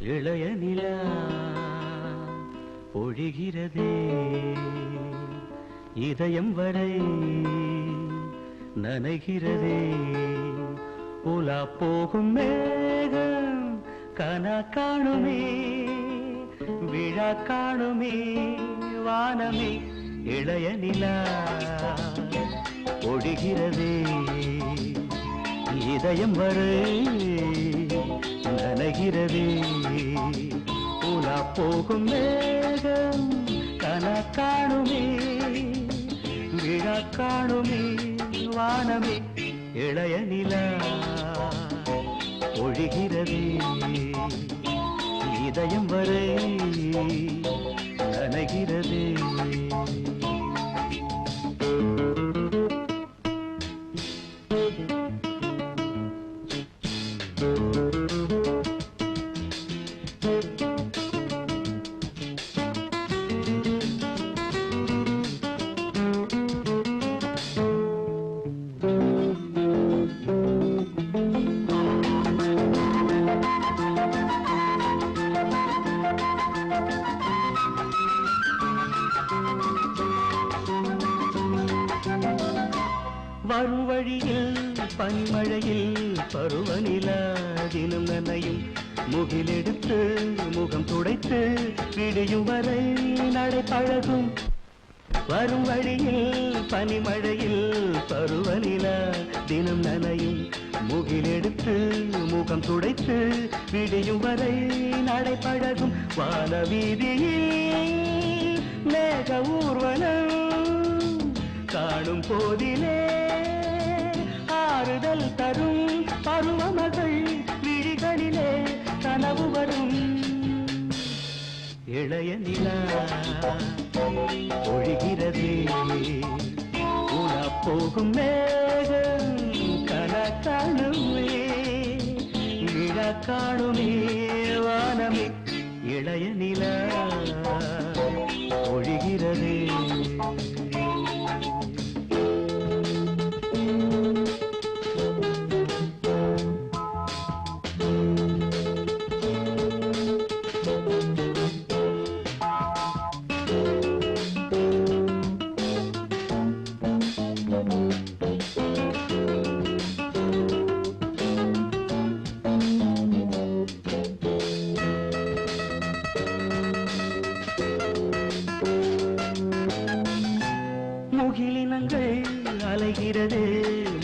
இளைய நிலா பொழிகிறதே இதயம் வரை நனைகிறதே உலா போகும் மேகம் கனா காணுமே விழா காணுமே வானமே இளைய நிலா பொழிகிறதே இதயம் வரை நனைகிறதே உலா போகும் மேகம் கனா காணுமே விழா காணுமே வானமே இளைய நிலா ஒழிகிறதே இதயம் வரை நனைகிறதே வரும் வழியில் பனிமழையில் பருவநிலா தினம் நனையும் முகிலெடுத்து முகம் துடைத்து விடியும் வரை நடை பழகும் வரும் வழியில் பனிமழையில் பருவநிலா தினம் நனையும் முகிலெடுத்து முகம் துடைத்து விடியும் வரை நடை பழகும் வான வீதியில் மேக ஊர்வலம் காணும் போதிலே ஆறுதல் தரும் பருவமகள் விழிகளிலே கனவு வரும் இளைய நிலா ஒழிகிறதே உலா போகும் மேகம் கனா காணுமே விழா காணுமே வானமே இளைய நிலா ஒழிகிறதே முகிலினங்கள் அலைகிறதே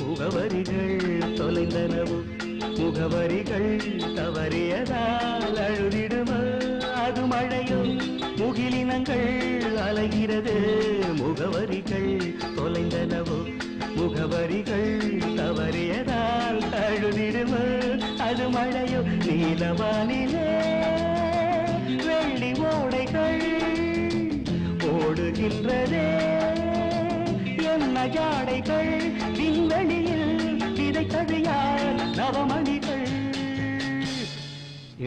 முகவரிகள் தொலைந்தனவு முகவரிகள் தவறியதால் அழுதிடுமோ அது மழையோ முகிலினங்கள் அலைகிறதே முகவரிகள் தொலைந்தனவு முகவரிகள் தவறியதால் அழுதிடுமோ அது மழையோ நீலவானிலே வெள்ளி ஓடைகள் ஓடுகின்றதே என்ன ஜாடைகள் விண்வெளியில் விதை கழியால் நவமணிகள்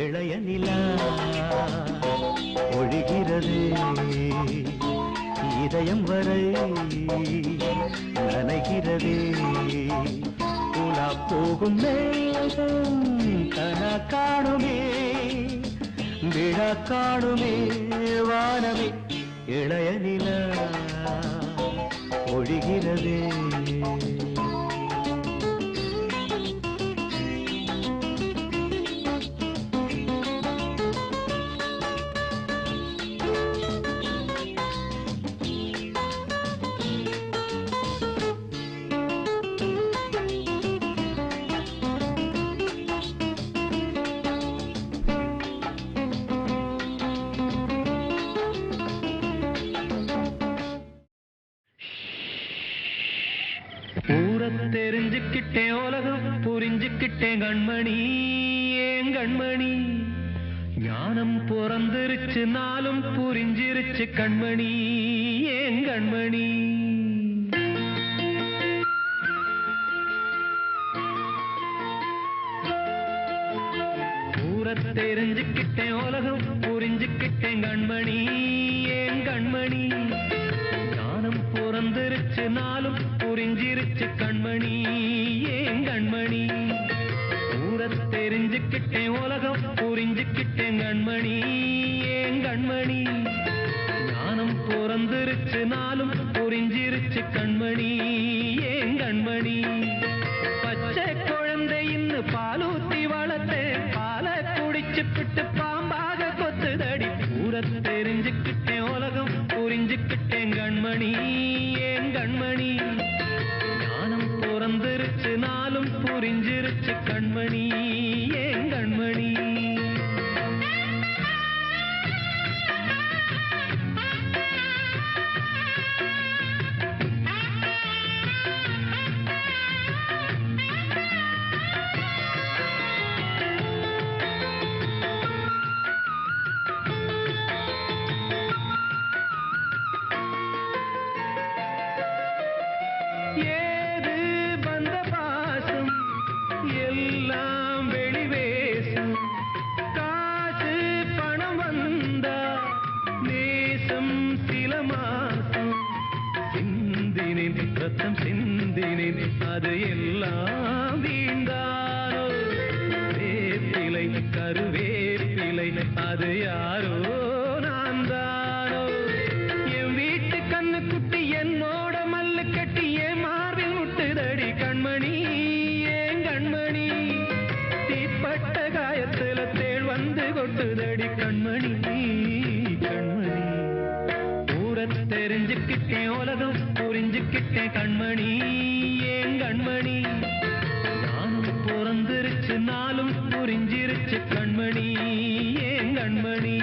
இளைய நிலா ஒழிகிறது இதயம் வரை நனைகிறதே உலா போகும் மேகம் கனா காணுமே விழா காணுமே வானமே இளைய நிலா ஒழிகிறதே தெரிஞ்சுக்கிட்டேன் உலகம் புரிஞ்சுக்கிட்டேன் கண்மணி ஏன் கண்மணி ஞானம் பிறந்திருச்சு நாளும் புரிஞ்சிருச்சு கண்மணி ஏன் கண்மணி தெரிஞ்சுக்கிட்டேன் உலகம் புரிஞ்சுக்கிட்டேன் கண்மணி ஏன் கண்மணி ஞானம் பிறந்திருச்சு நாளும் புரிஞ்சிருச்சு கண்மணி ஏன் கண்மணி தெரிஞ்சுக்கிட்டேன் உலகம் புரி புரிஞ்சுக்கிட்டேன் கண்மணி ஏன் கண்மணி ஞானம் பிறந்திருச்சு நாளும் புரிஞ்சிருச்சு கண்மணி ஏன் கண்மணி பச்சை குழந்தை இன்னும் பாலூத்தி வளர்த்தே பாலை குடிச்சுப்பிட்டு பாம்பாக கொத்துதடி பூர தெரிஞ்சுக்கிட்டேன் உலகம் புரிஞ்சுக்கிட்டேன் கண்மணி ஏன் கண்மணி ஞானம் பிறந்திருச்சு நாளும் புரிஞ்சிருச்சு கண்மணி ஏன் கண்மணி ஏது வந்த பாசம் எல்லாம் வெளிவேசம் காசு பணம் வந்தா நேசம் சில மாசம் சிந்தினேன் ரத்தம் சிந்தினேன் அது எல்லாம் வீண்டானோ வேப்பிலை கருவேப்பிலை அது யாரோ நான் தானோ என் வீட்டு கண்ணு குட்டி என்னோட மல்லு கட்டி என் மார்பில் முட்டுதடி கண்மணி ஏன் கண்மணி தீப்பட்ட காயத்துல தேள் வந்து கொட்டுதடி கண்மணி கண்மணி ஊர தெரிஞ்சுக்கிட்டேன் உலகம் புரிஞ்சுக்கிட்டேன் கண்மணி ஏன் கண்மணி நானும் பிறந்திருச்சு நாளும் புரிஞ்சிருச்சு கண்மணி ஏன் கண்மணி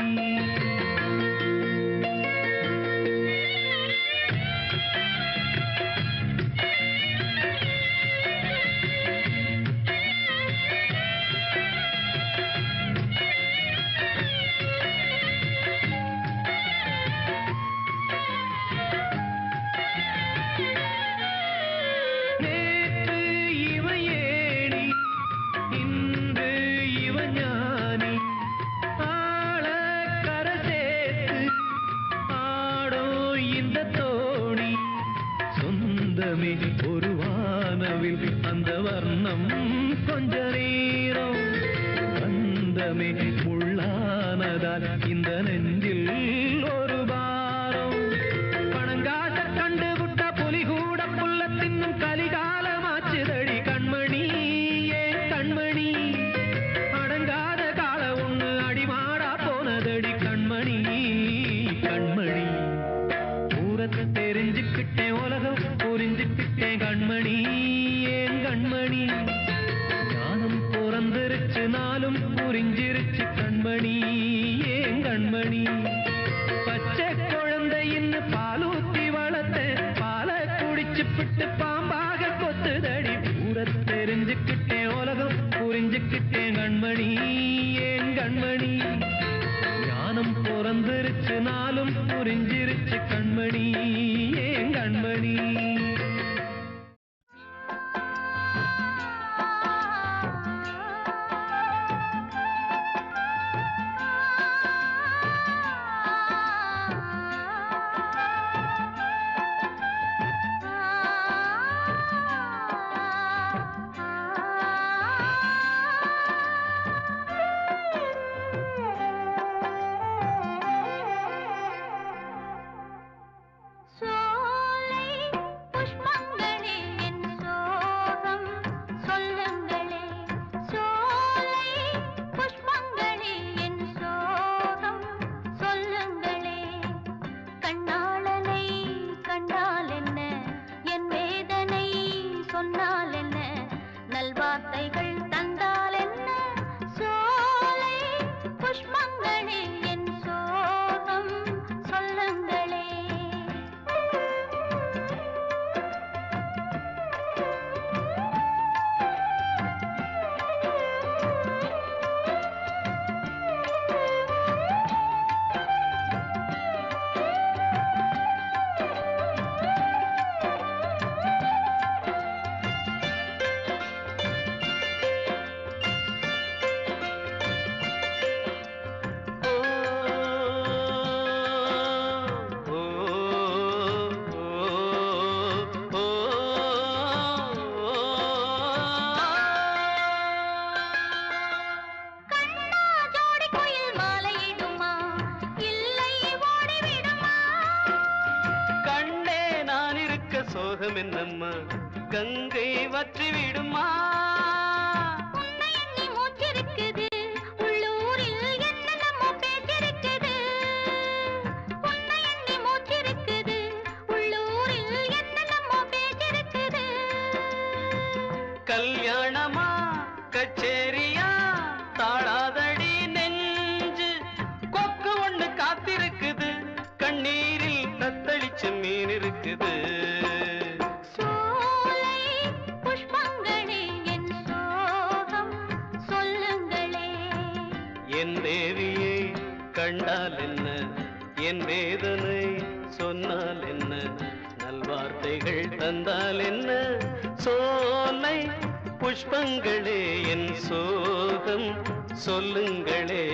நேற்று இவ ஏணி இன்று இவ ஞானி ஆள கரை சேர்த்து ஆடோ இந்த தோணி சொந்தமே ஒரு வானவில் அந்த வர்ணம் கொஞ்ச நேரம் பந்தமே முள்ளானதால் இந்த நெஞ்சில் ஒரு பாரம் பணங்காச கண்டு விட்ட புலி கூட புல்ல தின்னும் கலிகாலமாச்சுதடி கண்மணி ஏன் கண்மணி அடங்காத கால ஒண்ணு அடிமாடா போனதடி கண்மணி கண்மணி ஊரத்தை தெரிஞ்சுக்கிட்டேன் உலகம் புரிஞ்சுக்கிட்டேன் கண்மணி ஏன் கண்மணி ஞானம் பிறந்திருச்சு நாளும் புரிஞ்சிருச்சு கண்மணி ஏன் கண்மணி பச்சை குழந்தை இன்னும் பாலூத்தி வளர்த்த பாலை குடிச்சுப்பிட்டு பாம்பாக கொத்துதடி பூர தெரிஞ்சுக்கிட்டேன் உலகம் புரிஞ்சுக்கிட்டேன் கண்மணி ஏன் கண்மணி ஞானம் பிறந்திருச்சு நாளும் புரிஞ்சிருச்சு கண்மணி ஏன் கண்மணி சோலை புஷ்ப சோகம் என்னம்மா கங்கை வற்றி விடுமா கல்யாணமா கச்சேரியா தாழாதடி நெஞ்சு கொக்கு ஒண்ணு காத்திருக்குது கண்ணீரில் தத்தளிச்ச மீன் இருக்குது என் தேவியை கண்டால் என்ன என் வேதனை சொன்னால் என்ன நல்வார்த்தைகள் தந்தால் என்ன சோலை புஷ்பங்களே என் சோகம் சொல்லுங்களே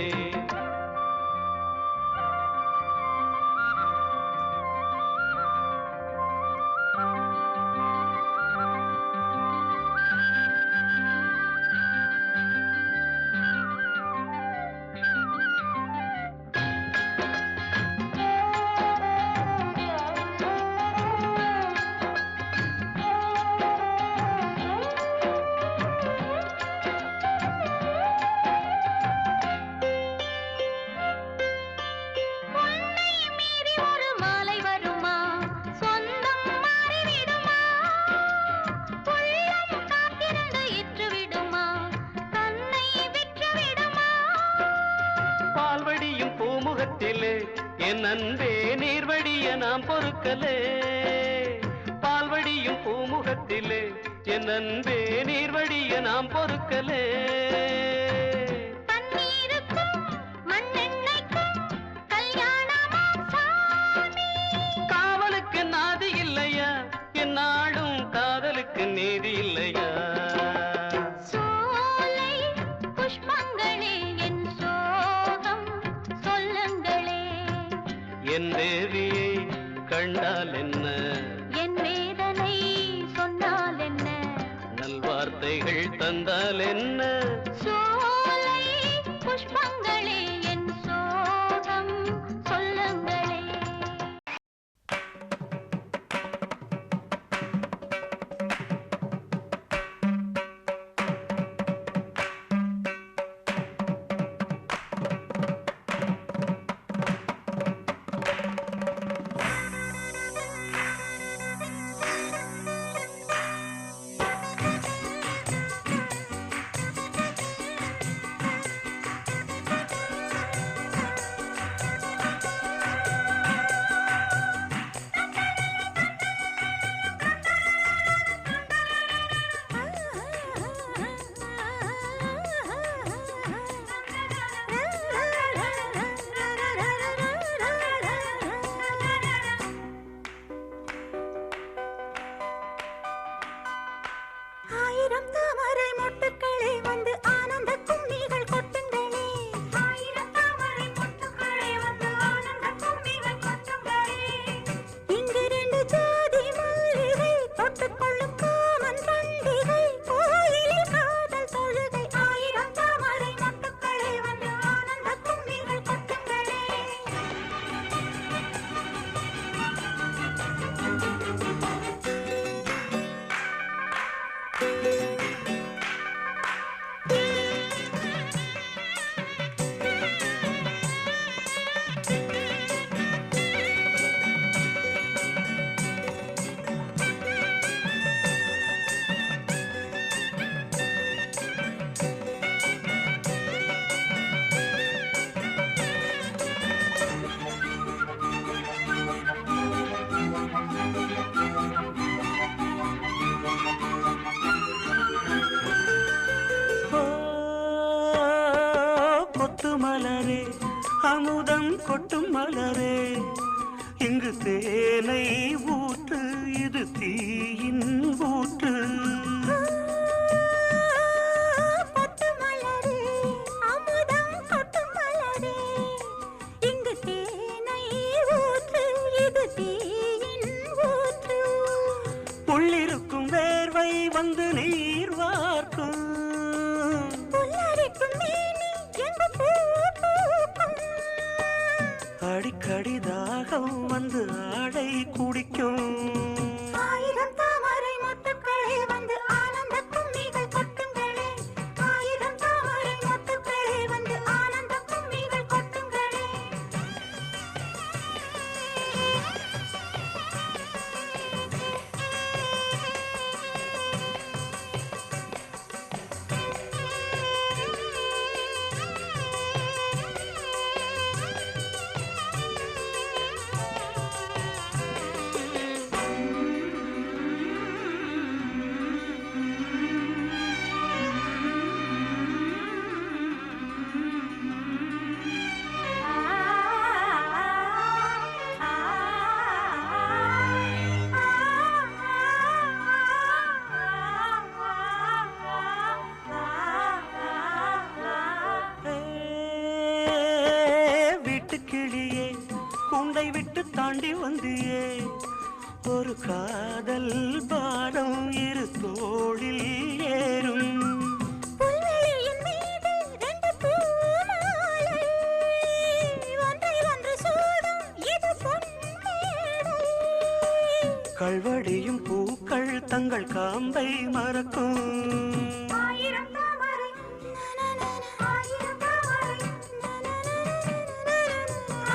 என் அன்பே நீர்வடிய நாம் பொறுக்கலே பால்வடியும் பூமுகத்திலே என் அன்பே நீர்வடிய நாம் பொறுக்கலே காவலுக்கு நாதி இல்லையா என் நாடும் காதலுக்கு நீதி இல்லையா என் தேவியை கண்டால் என்ன என் வேதனை சொன்னால் என்ன நல்வார்த்தைகள் தந்தால் என்ன சோலை புஷ்பங்களே என் சோகம் சொல்லுங்களே மலரே அமுதம் கொட்டும் மலரே இங்கு தேனை ஊற்று இது தீயின் ஊற்று உள்ளிருக்கும் வேர்வை வந்து நீர் வார்க்கும் அடிக்கடி தாகம் வந்து ஆடை குடிக்கும் கிளியே கூண்டை விட்டு தாண்டி வந்தியே ஒரு காதல் பாரம் இரு தோளில் ஏறும் புல்வெளியின் மீது ரெண்டு பூமாலை ஒன்றை ஒன்று சூடும் இது பொன்மேடை கல்வடியும் பூக்கள் தங்கள் காம்பை மறக்கும் ஆயிரம் தாமரை ஆயிரம் தாமரை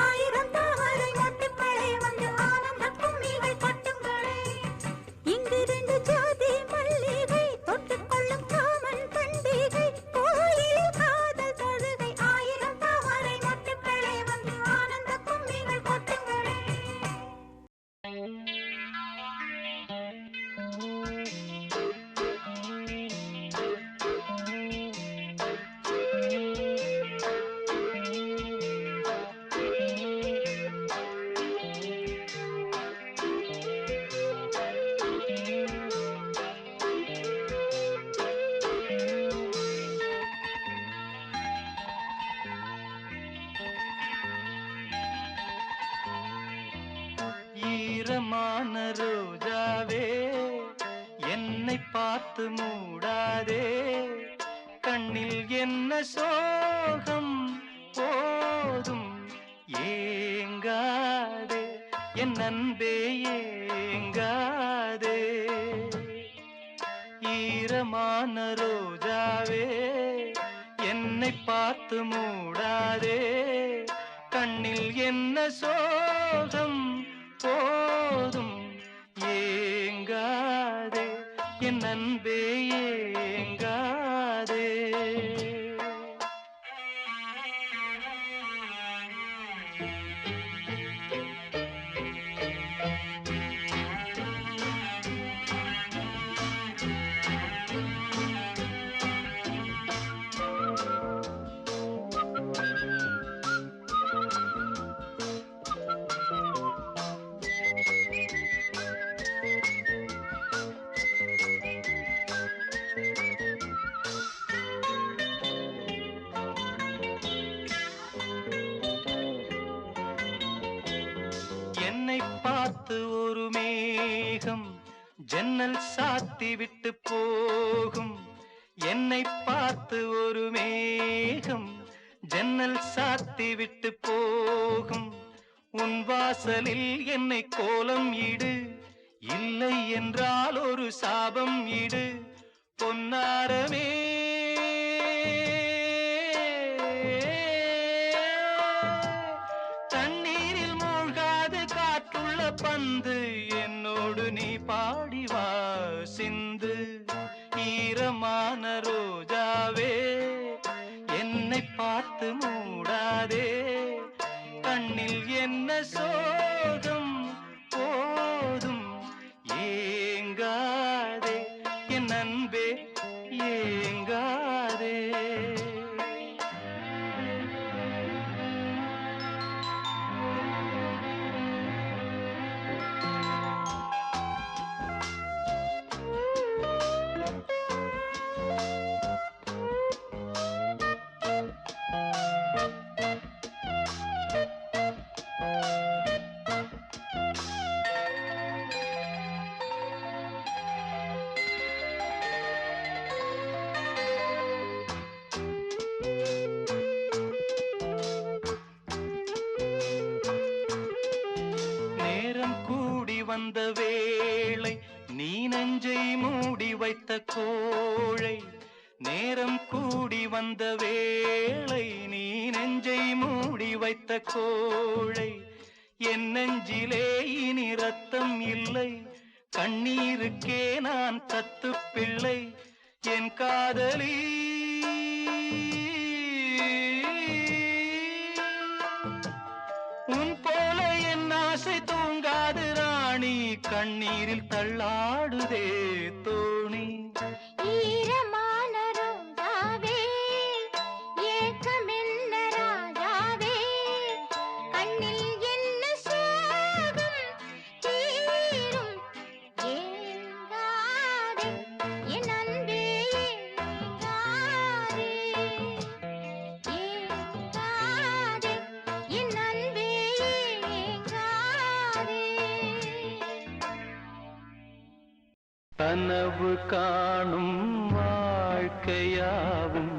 ஆயிரம் தாமரை மொட்டுக்களே வந்து ஆனந்த கும்மிகள் கொட்டுங்களே இங்கு ரெண்டு ஜாதி மல்லிகை தொட்டுக்கொள்ளும் காமன் பண்டிகை கோயிலில் காதல் தொழுகை ஆயிரம் தாமரை மொட்டுக்களே வந்து ஆனந்த கும்மிகள் கொட்டுங்களே ஈரமான ரோஜாவே என்னை பார்த்து மூடாதே கண்ணில் என்ன சோகம் போதும் ஏங்காதே என் அன்பே ஏங்காதே ஈரமான ரோஜாவே என்னை பார்த்து மூடாதே கண்ணில் என்ன சோகம் போதும் ஏங்காதே என் அன்பே ஏங்காதே என்னை பார்த்து ஒரு மேகம் ஜன்னல் சாத்தி விட்டு போகும் என்னை பார்த்து ஒரு மேகம் ஜன்னல் சாத்தி விட்டு போகும் உன் வாசலில் என்னை கோலம் இடு இல்லை என்றால் ஒரு சாபம் இடு பொன்னாரமே தண்ணீரில் மூழ்காது காற்றுள்ள பந்து என்னோடு நீ பாடி வா சிந்து ஈரமான ரோஜாவே என்னை பார்த்து மூடாதே கண்ணில் என்ன சோகம் போதும் ஏங்காதே என் அன்பே ஏங்காதே நேரம் கூடி வந்த வேளை நீ நெஞ்சை மூடி வைத்த கோழை நேரம் கூடி வந்த வேளை நீ நெஞ்சை மூடி வைத்த கோழை என் நெஞ்சிலே இனி ரத்தம் இல்லை கண்ணீருக்கே நான் தத்து பிள்ளை என் காதலி உன் போல என் ஆசை தூங்காது ராணி கண்ணீரில் தள்ளாடுதே தோணி ஈரமான ரோஜாவே ஏக்கமென்ன ராஜாவே கண்ணில் என்ன சோகம் தீரும் ஏங்காதே என் அன்பே ஏங்காதே ஏங்காதே என் அன்பே கனவு காணும் வாழ்க்கையாவும்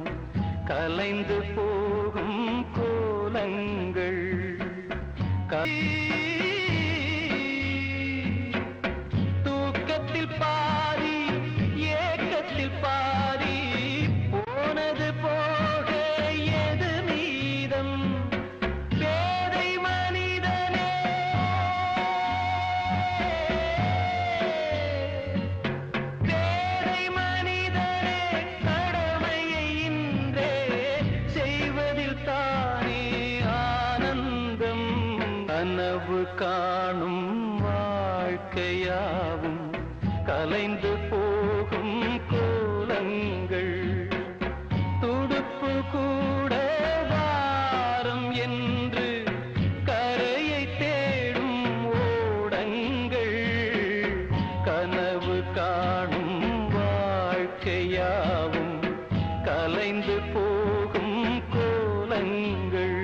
கலைந்து போகும் கோலங்கள் தூக்கத்தில் பாதி ஏக்கத்தில் பாதி போனது போக எது மீதம் பேதை மனிதனே பேதை மனிதனே கடமையை இன்றே செய்வதில் தானே ஆனந்தம் கனவு காணும் வாழ்க்கையாவும் கலைந்து போகும் கோலங்கள் துடுப்பு கூட வாரம் என்று கரையை தேடும் ஓடங்கள் கனவு காணும் வாழ்க்கையாவும் கலைந்து போகும் கோலங்கள்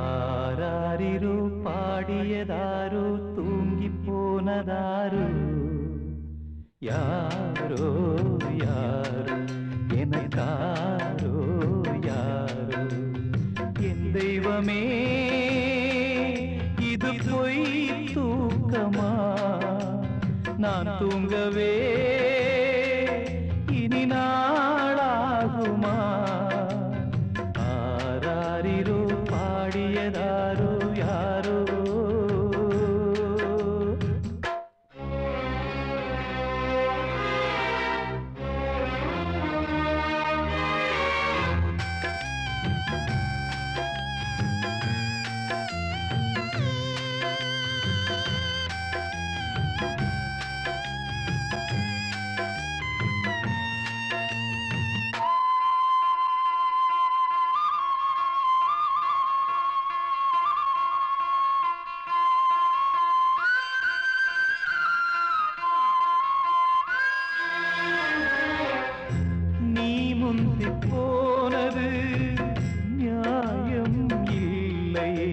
ஆராரிரோ பாடியதாரோ தூங்கி போனதாரோ யாரோ யாரோ எனக்காரோ யாரோ என் தெய்வமே இது பொய் தூக்கமா நான் தூங்கவே இனி நாளாகுமா ஆராரிரோ பாடியதாரோ யாரோ போனது நியாயம் இல்லையே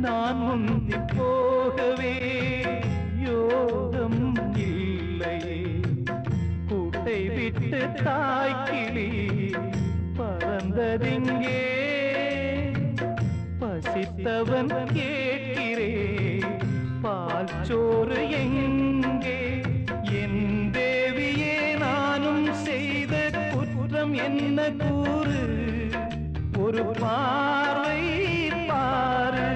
நான் முந்தி போகவே யோகம் இல்லையே கூட்டை விட்டு தாய்க்கிளி பறந்ததிங்கே பசித்தவன் கேட்கிறே பால் சோறு எங்கே என் தேவியே நானும் செய்த குற்றம் என்ன கூறு ஒரு பார்வை பாரு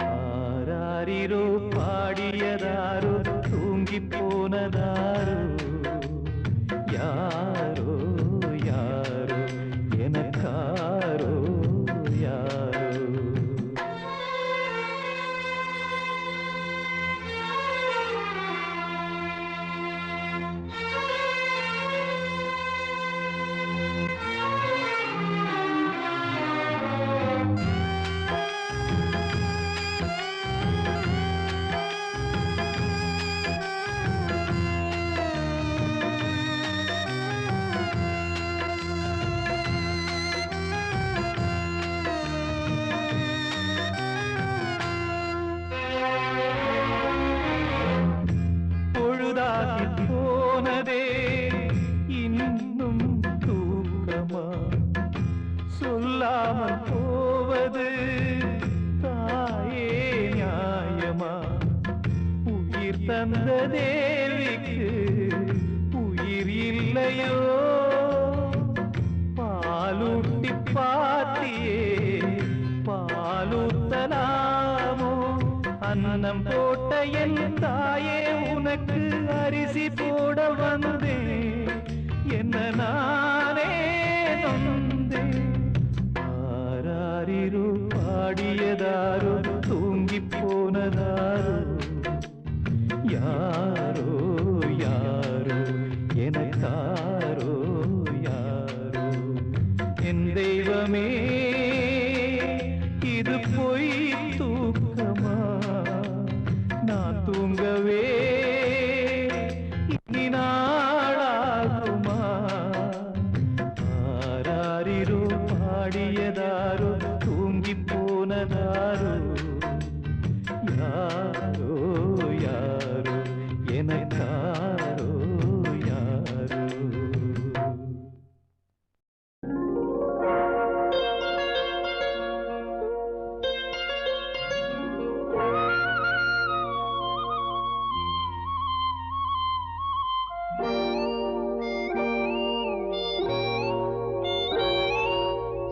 ஆராரிரோ பாடியதாரோ தூங்கி போனதாரோ யாரோ யாரோ எனக்காரோ யாரோ போனதே இன்னும் தூக்கமா சொல்லாமல் போவது தாயே நியாயமா உயிர் தந்த தேவிக்கு உயிர் இல்லையோ பாலூட்டி பாத்தியே பாலூத்தலாமோ அன்னம் போட்ட என் தாயே உனக்கு அரிசி போட வந்தேன் என்ன நானே நொந்தேன் ஆராரிரோ பாடியதாரோ தூங்கி போனதாரோ யாரோ யாரோ எனக்காரோ யாரோ என் தெய்வமே இது பொய் தூக்கமா நான் தூங்கவே இனி நாளாகுமா ஆராரிரோ பாடியதாரோ தூங்கி போனதாரோ யாரோ யாரோ எனக்காரோ யாரோ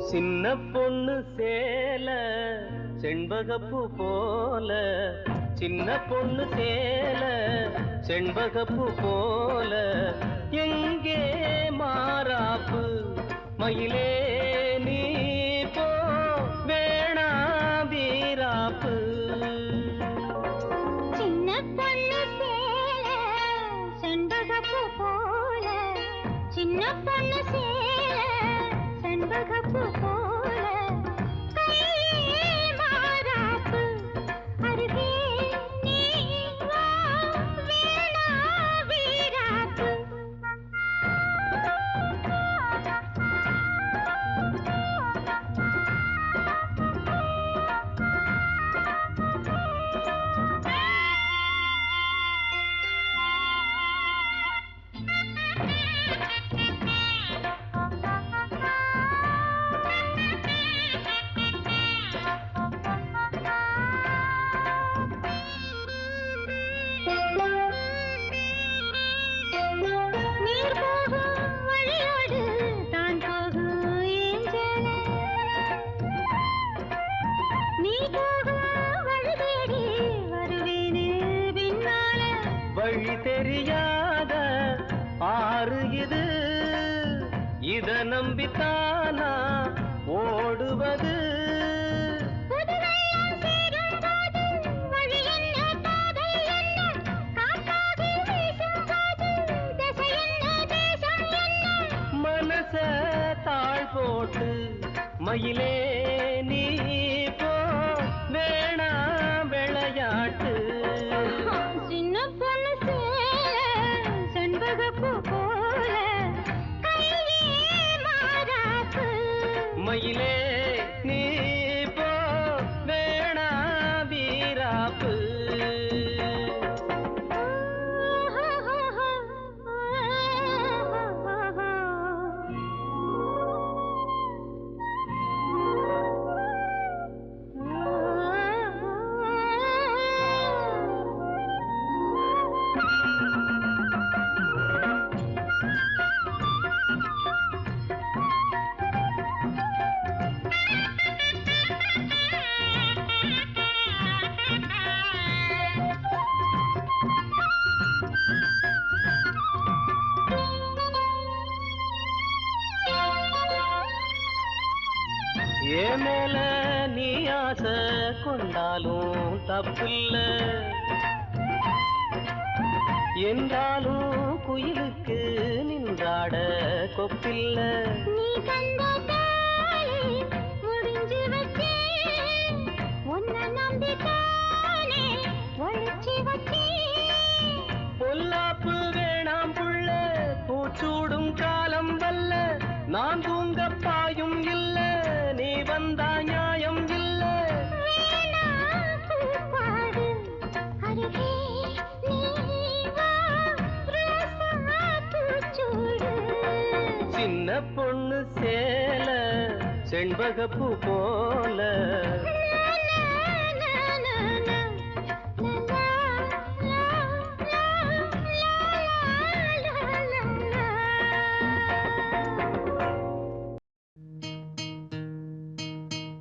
சின்ன பொண்ணு சேல செண்பகப்பூ போல சின்ன பொண்ணு சேல செண்பகப்பூ போல எங்கே மாறாப்பு மயிலே நீ போ வேணா வீராப்பு சின்ன பொண்ணு சேல செண்பகப்பூ போல சின்ன பொண்ணு சேல செண்பகப்பூ போல கையே மாறாப்பு அருகே நீ வா வேணா வீராப்பு வழியாக ஆறு இது, இத நம்பித்தானா ஓடுவது. மனச தாழ் போட்டு மயிலே நீ போ, வேணா விளையாட்டு. சின்ன பொண்ணு சேல செண்பகப்பூ போல கையே மாறாப்பு. மயிலே நீ போ, வேணா வீராப்பு. ஏன் மேல நீ ஆசை கொண்டாலும் தப்பில்ல, என்றாலும் குயிலுக்கு நின்றாட கொப்பில்ல. நீ தந்த தாலி முடிஞ்சு வச்சே, உன்னை நம்பித்தானே ஒழிச்சு வச்சே. பொல்லாப்பு வேணாம் புள்ள, பூச்சூடும் காலம் வல்ல, நான் தூங்க பாயும் இல்ல, நீ வந்தா நியாயம் இல்ல. வேணா பூப்பாடு அருகே நீ வா, ரோசா பூச்சூடு. சின்ன பொண்ணு சேல செண்பகப்பூ போல.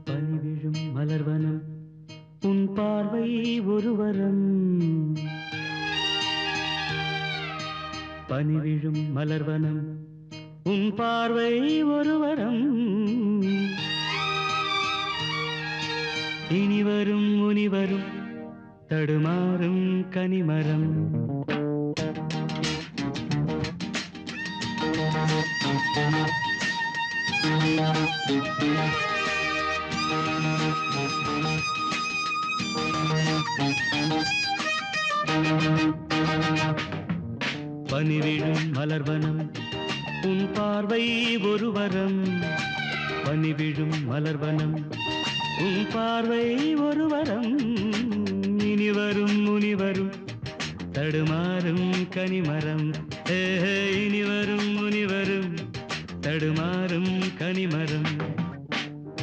பனிவிழும் மலர்வனம் உன் பார்வை ஒரு வரம். பனிவிழும் மலர்வனம் உன் பார்வை ஒரு வரம். இனிவரும் முனிவரும் தடுமாறும் கனிமரம். பனிவிழும் மலர்வனம் உன் பார்வை ஒரு வரம். பனிவிழும் மலர்வனம் உன் பார்வை ஒரு வரம். இனிவரும் முனிவரும் தடுமாறும் கனிமரம். இனிவரும் முனிவரும் தடுமாறும் கனிமரம்.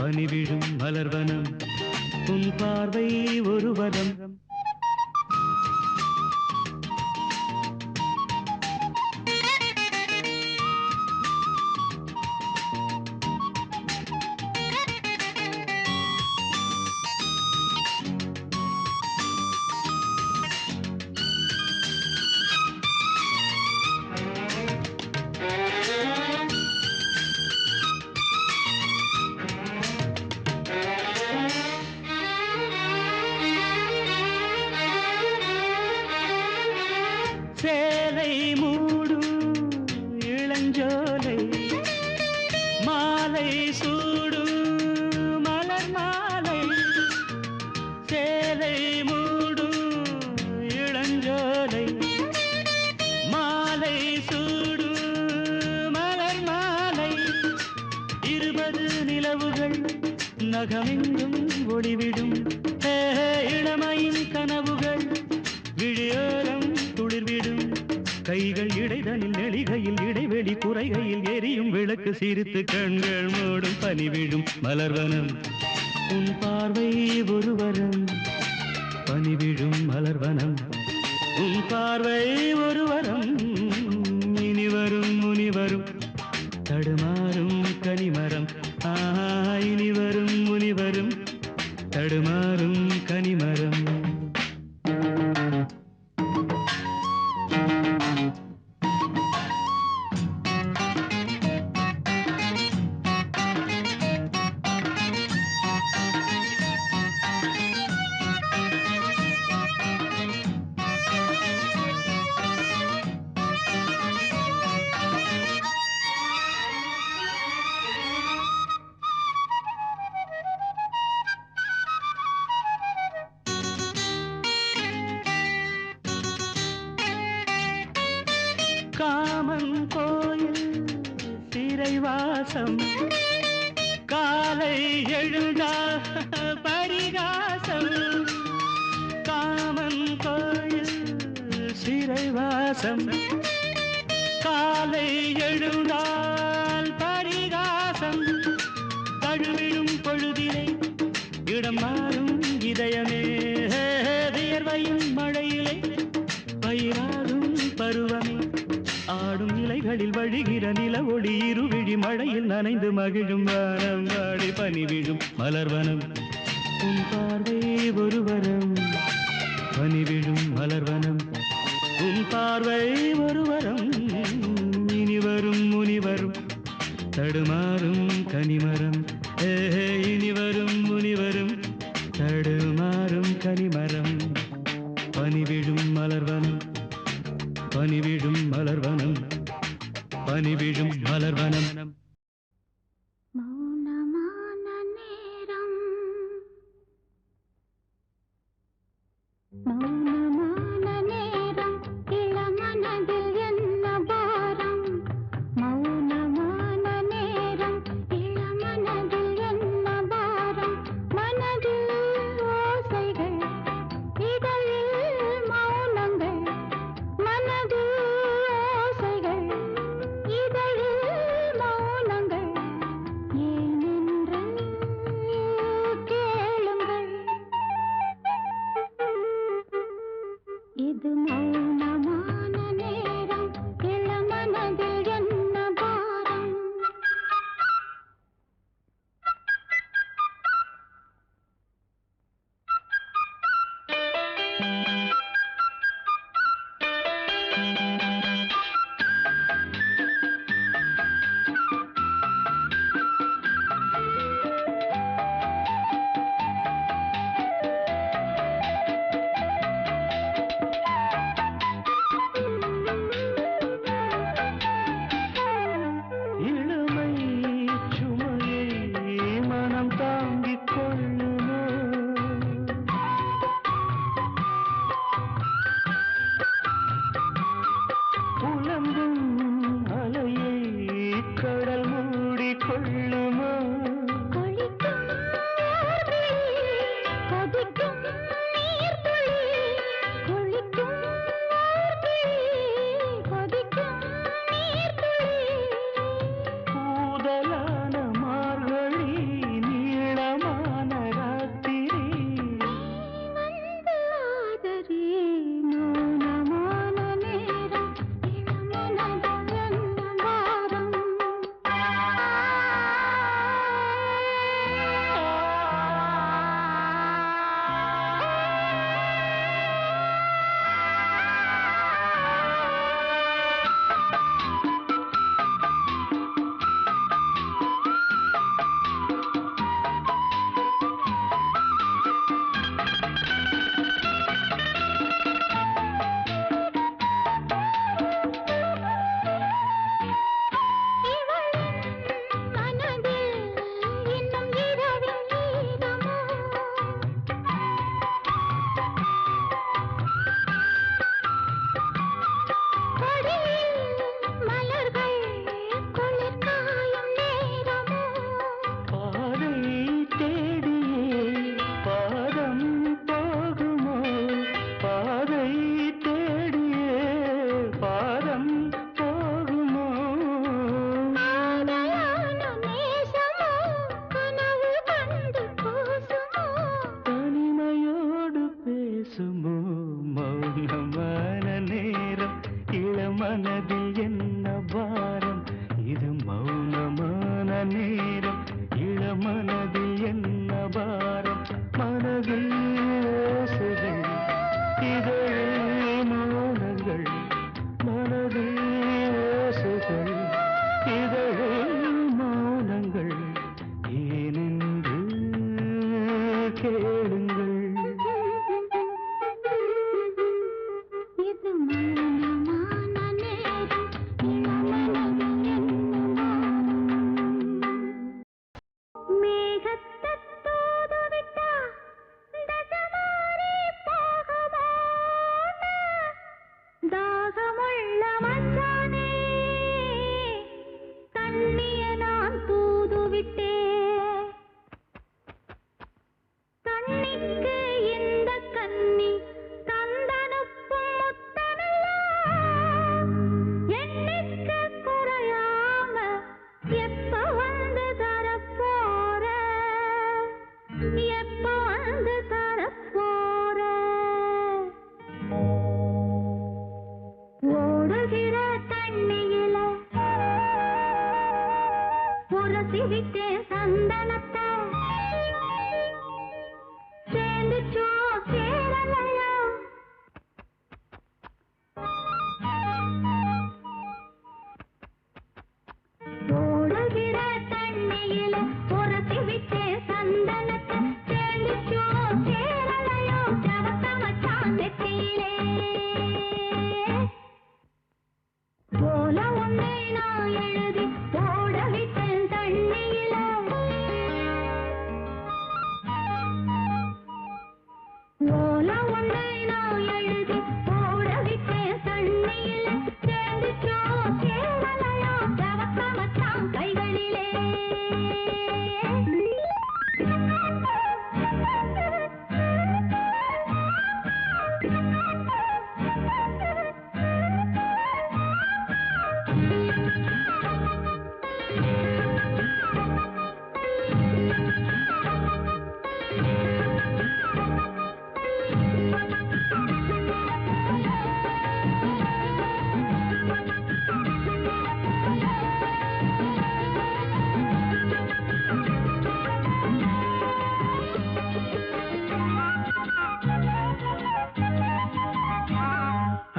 பனிவிழும் மலர்வனம் உன் பார்வை ஒரு வரம். சேலை மூடும் இளஞ்சோலை மாலை சூடும் மலர் மாலை. சேலை மூடும் இளஞ்சோலை மாலை சூடும் மலர் மாலை. 20 நிலவுகள் நகமெங்கும் ஒளிவிடும். இளமையின் கனவுகள் விழியோரம் துளிர்விடும். கைகள் இடைதனில் நெளிகையில் இடைவெளி குறைகையில் எரியும் விளக்கு சிரித்து கண்கள் மூடும். பனிவிழும் மலர்வனம் உன் பார்வை ஒரு வரம். பனிவிழும் மலர்வனம் உன் பார்வை ஒரு வரம். இனிவரும் முனிவரும் தடுமாறும் கனிமரம். இனிவரும் முனிவரும் தடுமாறும் கனிமரம். வாசம் காலை எழுந்தா பரிகாசம் காமன் கோயில் சிறைவாசம் காலை எழுந்தால் பரிகாசம் தழுவிடும் பொழுதிலே இடம் மாறும் இதயமே வியர்வையும் மழையிலே பயிராகும் பருவமே ஆடும் இலைகளில் வழிகிற நில ஒளி இருவிழி மழையில் நனைந்து மகிழும் வானம் வாடி பனி விழும் மலர்வனம் உன் பார்வை ஒரு வரம் பனி விழும் மலர்வனம் உன் பார்வை ஒரு வரம் இனி வரும் முனிவரும் தடுமாறும் கனிமரம் இனி வரும் முனிவரும் தடுமாறும் கனிமரம் பனி விழும் மலர்வனம் பனி விழும் மலர்வனம் பனி விழும் மலர்வனம் மௌனமான நேரம் மௌனமான நேரம் இளமனதில் என்ன பாரம் மௌனமான நேரம் இளமனதில் என்ன பாரம் மனதில் ஓசைகள் இதழில் மௌனங்கள் மனதில் ஓசைகள் இதழில் மௌனங்கள் ஏனென்று கேளுங்கள் இது மௌனமான நேரம் இளமனதில் என்ன பாரம் இளமை சுமையை மனம் தாங்கிக் கொள்ளுமோ புலம்பும் அலையை கடல் மூடிக் கொள்ளுமோ கொளிக்கும் நீர்த்துளி கொதிக்கும் நீர்த்துளி கொளிக்கும் நீர்த்துளி கொதிக்கும் நீர்த்துளி கூதலான மார்கழி நீளமான ராத்திரி வந்து ஆதரி மௌனமான நேரம் இளமனதில் என்ன பாரம் மனதில் இன்னும் இரவில் ஈரமோ கொடியில் மலர்கள் குளிர் காயும் நேரமோ பாதை தேடியே பாதம் போகுமோ பாதை தேடியே பாதம் போகுமோ ஆதையான நேசமோ கனவு கண்டு கூசுமோ தனிமையோடு பேசுமோ மௌனமான நேரம் இளமனதில் என்ன பாரம் இது மௌனமான நேரம் இளமனதில் என்ன பாரம் மனதில் ஓசைகள் இதழில் மௌனங்கள் மனதில் ஓசைகள் இதழில் மௌனங்கள் ஏனென்று கேளுங்கள் இது மௌனமான நேரம் இளமனதில் என்ன மேகத்தத் தூதுவிட்டா தசமாரி போகுமோ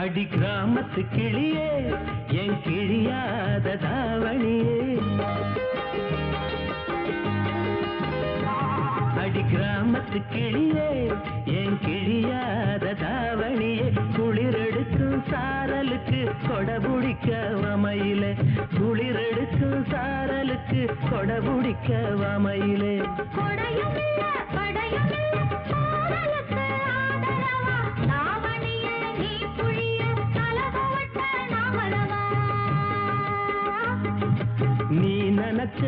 அடி கிராமத்து கிளியே என் கிழியாத தாவணியே அடி கிராமத்து கிளியே என் கிழியாத தாவணியே குளிரெடுக்கும் சாரலுக்கு கொடபுடிக்க வமையிலே குளிரெடுக்கும் சாரலுக்கு கொடபுடிக்க வமையிலே நீ நினைச்ச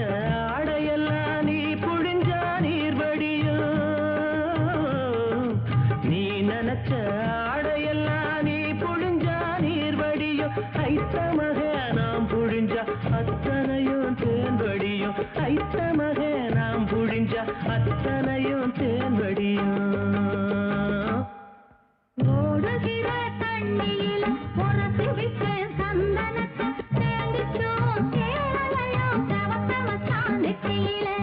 ஆடையெல்லாம் நீ புழிஞ்சா நீர் வடியும் நீ நினைச்ச ஆடையெல்லாம் நீ புழிஞ்சா நீர் வடியும் ஐத்தமக நாம் புழிஞ்சா அத்தனையும் தேன் வடியும் ஐத்தமக நாம் புழிஞ்சா அத்தனையும் தேன் வடியும் ஓடுகிற தண்ணியில் உரசி விட்டு சந்தனத்தை தேடிச்சோம் கேரளையும் தவத்தவத்தான் நெற்றியிலே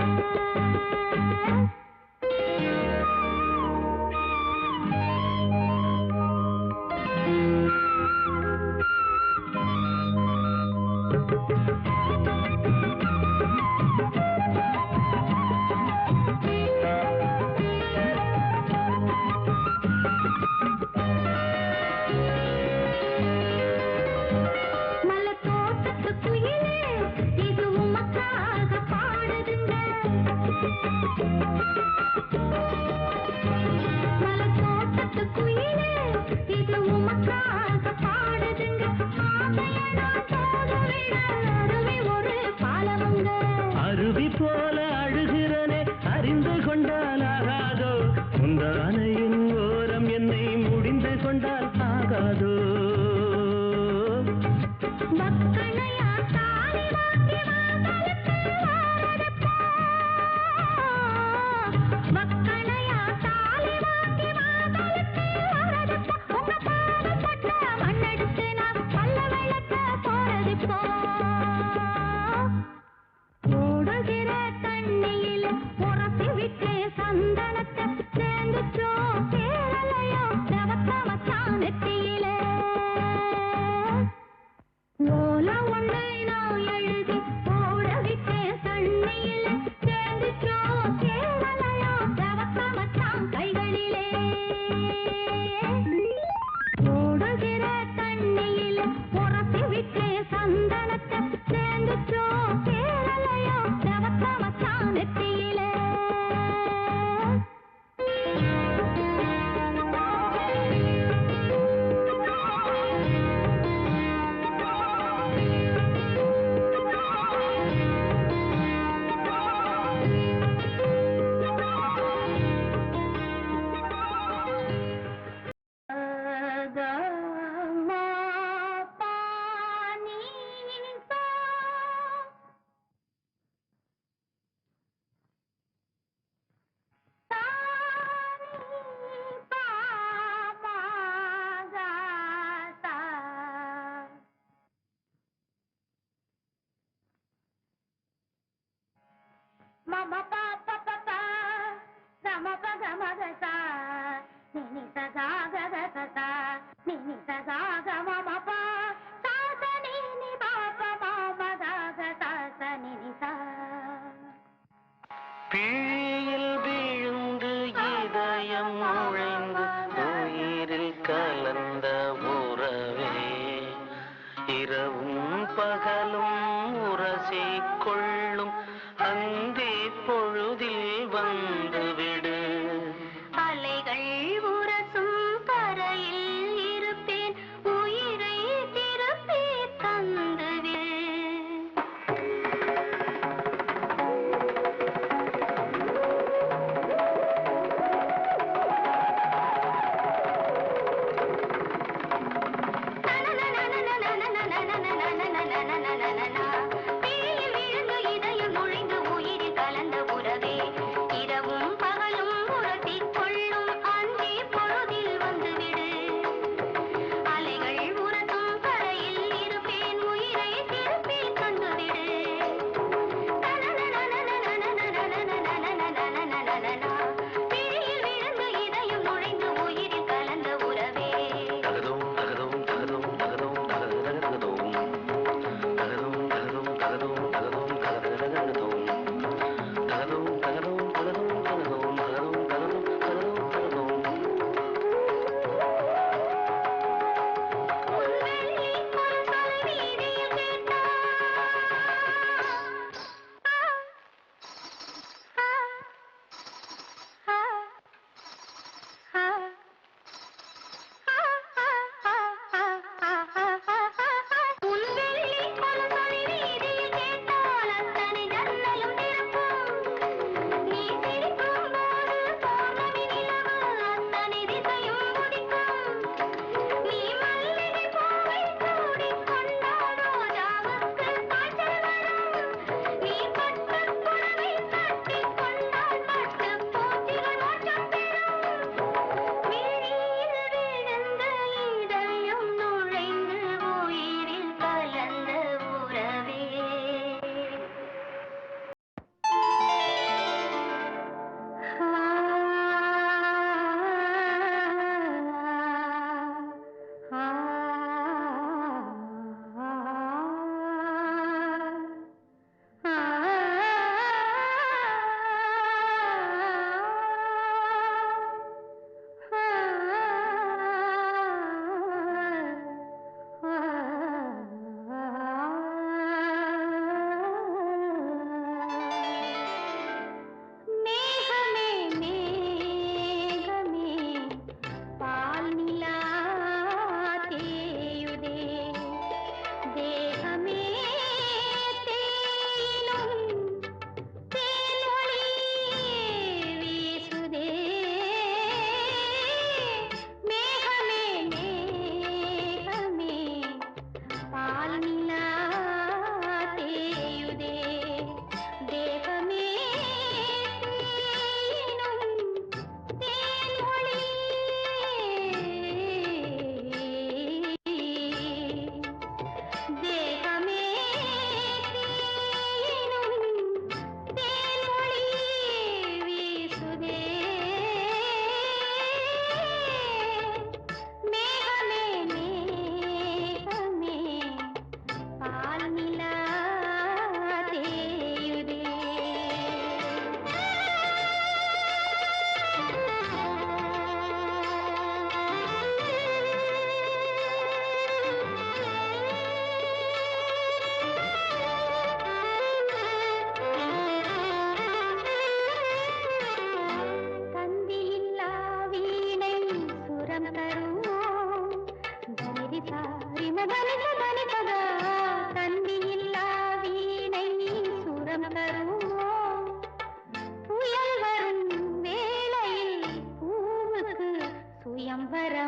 அருவி போல அழுகிறனே அறிந்து கொண்டால் ஆகாதோ உந்தானையின் ஓரம் என்னை முடிந்து கொண்டால் ஆகாதோ ஓடுகிற தண்ணியில் உரசி விட்டு சந்தனத்தை சேர்ந்துச்சோம் கேரளையும் தவத்தவத்தான் நெற்றியிலே ஓலை ஒன்றை நான் எழுதி ஓட விட்டு தண்ணியில் சேர்ந்துச்சோம் கேரளையும் தவத்தவத்தான் கைகளிலே ஓடுகிற தண்ணியில் உரசி விட்டு சந்தனத்தை சேர்ந்துச்சோம் கேரளையும் தவத்தவத்தான் நெற்றியிலே Mama pa pa pa pa, sama pa sama ga sa, ni sa ga ga ga sa sa, ni sa ga ga mama pa, sa sa ni pa pa mama ga ga sa sa ni sa. பிழியில் விழுந்து இதயம் நுழைந்து உயிரில் கலந்த உறவே இரவும் பகலும் உரசிக் கொள்ளும் அந்தி பொழுதில் வந்துவிடு அலைகள் உரசும் கரையில் இருப்பேன் உயிரை திருப்பி தந்துவிடு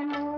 மனமோ